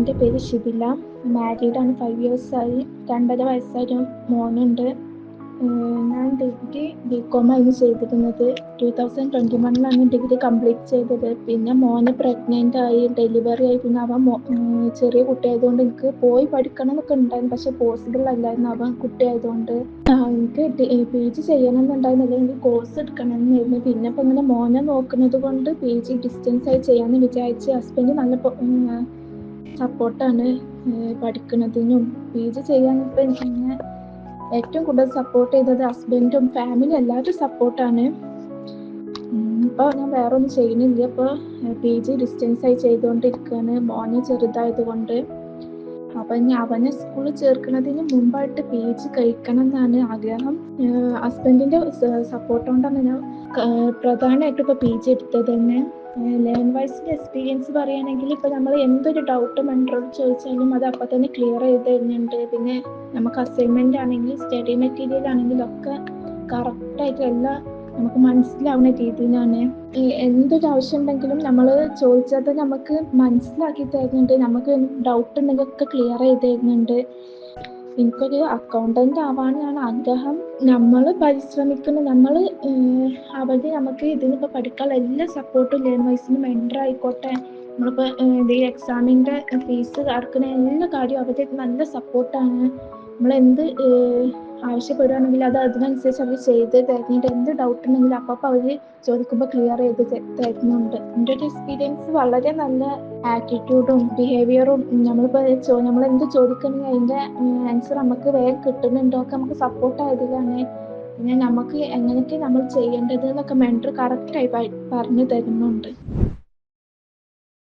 എൻ്റെ പേര് ഷിബില. മാരീഡാണ്, 5 ഇയേഴ്സ് ആയി. 2.5 വയസ്സായൊരു മോനുണ്ട്. ഞാൻ ഡിഗ്രി ബികോം ആയിരുന്നു ചെയ്തിരുന്നത്. 2021 ഡിഗ്രി കംപ്ലീറ്റ് ചെയ്തത്. പിന്നെ മോന് പ്രഗ്നൻ്റ് ആയി, ഡെലിവറി ആയി. പിന്നെ അവൻ ചെറിയ കുട്ടിയായതുകൊണ്ട് എനിക്ക് പോയി പഠിക്കണം എന്നൊക്കെ ഉണ്ടായിരുന്നു, പക്ഷെ പോസിബിൾ അല്ലായിരുന്നു അവൻ കുട്ടിയായതുകൊണ്ട്. എനിക്ക് PG ചെയ്യണമെന്നുണ്ടായിരുന്നില്ല, എനിക്ക് കോഴ്സ് എടുക്കണമെന്നായിരുന്നു. പിന്നെ ഇപ്പം ഇങ്ങനെ മോനെ നോക്കുന്നത് കൊണ്ട് PG ഡിസ്റ്റൻസ് ആയി ചെയ്യാമെന്ന് വിചാരിച്ച്. ഹസ്ബൻഡ് നല്ല സപ്പോർട്ടാണ് പഠിക്കുന്നതിനും. PG ചെയ്യാനിപ്പോൾ എന്നെ ഏറ്റവും കൂടുതൽ സപ്പോർട്ട് ചെയ്തത് ഹസ്ബൻഡും ഫാമിലി എല്ലാവരും സപ്പോർട്ടാണ്. ഇപ്പോൾ ഞാൻ വേറെ ഒന്നും ചെയ്യുന്നില്ല. ഇപ്പോൾ PG ഡിസ്റ്റൻസ് ആയി ചെയ്തുകൊണ്ടിരിക്കുകയാണ്, മോന് ചെറുതായതുകൊണ്ട്. അപ്പം ഇനി അവനെ സ്കൂളിൽ ചേർക്കുന്നതിന് മുമ്പായിട്ട് PG കഴിക്കണം എന്നാണ് ആഗ്രഹം. ഹസ്ബൻഡിൻ്റെ സപ്പോർട്ട് കൊണ്ടാണ് ഞാൻ പ്രധാനമായിട്ടും ഇപ്പോൾ PG എടുത്തത് തന്നെ. ലേൺ വൈസിൻ്റെ എക്സ്പീരിയൻസ് പറയുകയാണെങ്കിൽ ഇപ്പോൾ നമ്മൾ എന്തൊരു ഡൗട്ട് മെൻറ്ററോട് ചോദിച്ചാലും അത് അപ്പം തന്നെ ക്ലിയർ ചെയ്ത് തരുന്നുണ്ട്. പിന്നെ നമുക്ക് അസൈൻമെൻ്റ് ആണെങ്കിലും സ്റ്റഡി മെറ്റീരിയൽ ആണെങ്കിലും ഒക്കെ കറക്റ്റായിട്ട് എല്ലാം നമുക്ക് മനസ്സിലാവുന്ന രീതിയിലാണ്. എന്തൊരു ആവശ്യം ഉണ്ടെങ്കിലും നമ്മൾ ചോദിച്ചാൽ തന്നെ നമുക്ക് മനസ്സിലാക്കി തരുന്നുണ്ട്. നമുക്ക് ഡൗട്ട് ഉണ്ടെങ്കിൽ ഒക്കെ ക്ലിയർ ചെയ്ത് തരുന്നുണ്ട്. എനിക്കൊരു അക്കൗണ്ടൻ്റ് ആവാനാണ് ആഗ്രഹം. നമ്മൾ പരിശ്രമിക്കുന്ന നമുക്ക് ഇതിനിപ്പോൾ പഠിക്കാനുള്ള എല്ലാ സപ്പോർട്ടും ലേൺ വൈസിന് മെൻറ്റർ ആയിക്കോട്ടെ, നമ്മളിപ്പോൾ ഈ എക്സാമിൻ്റെ ഫീസ് അടക്കുന്ന എല്ലാ കാര്യവും അവരുടെ നല്ല സപ്പോർട്ടാണ്. നമ്മളെന്ത് ആവശ്യപ്പെടുകയാണെങ്കിൽ അത് അതിനനുസരിച്ച് അവർ ചെയ്ത് തരുന്നുണ്ട്. എന്ത് ഡൗട്ട് ഉണ്ടെങ്കിലും അപ്പം അവർ ചോദിക്കുമ്പോൾ ക്ലിയർ ചെയ്ത് തരുന്നുണ്ട്. എൻ്റെ ഒരു എക്സ്പീരിയൻസ് വളരെ നല്ല ആറ്റിറ്റ്യൂഡും ബിഹേവിയറും, നമ്മളെന്ത് ചോദിക്കണമെങ്കിൽ അതിൻ്റെ ആൻസർ നമുക്ക് വേഗം കിട്ടുന്നുണ്ടൊക്കെ നമുക്ക് സപ്പോർട്ടായതിലാണ്. പിന്നെ നമുക്ക് എങ്ങനെയൊക്കെ നമ്മൾ ചെയ്യേണ്ടത് എന്നൊക്കെ മെൻറ്റർ കറക്റ്റായി പറഞ്ഞു തരുന്നുണ്ട്.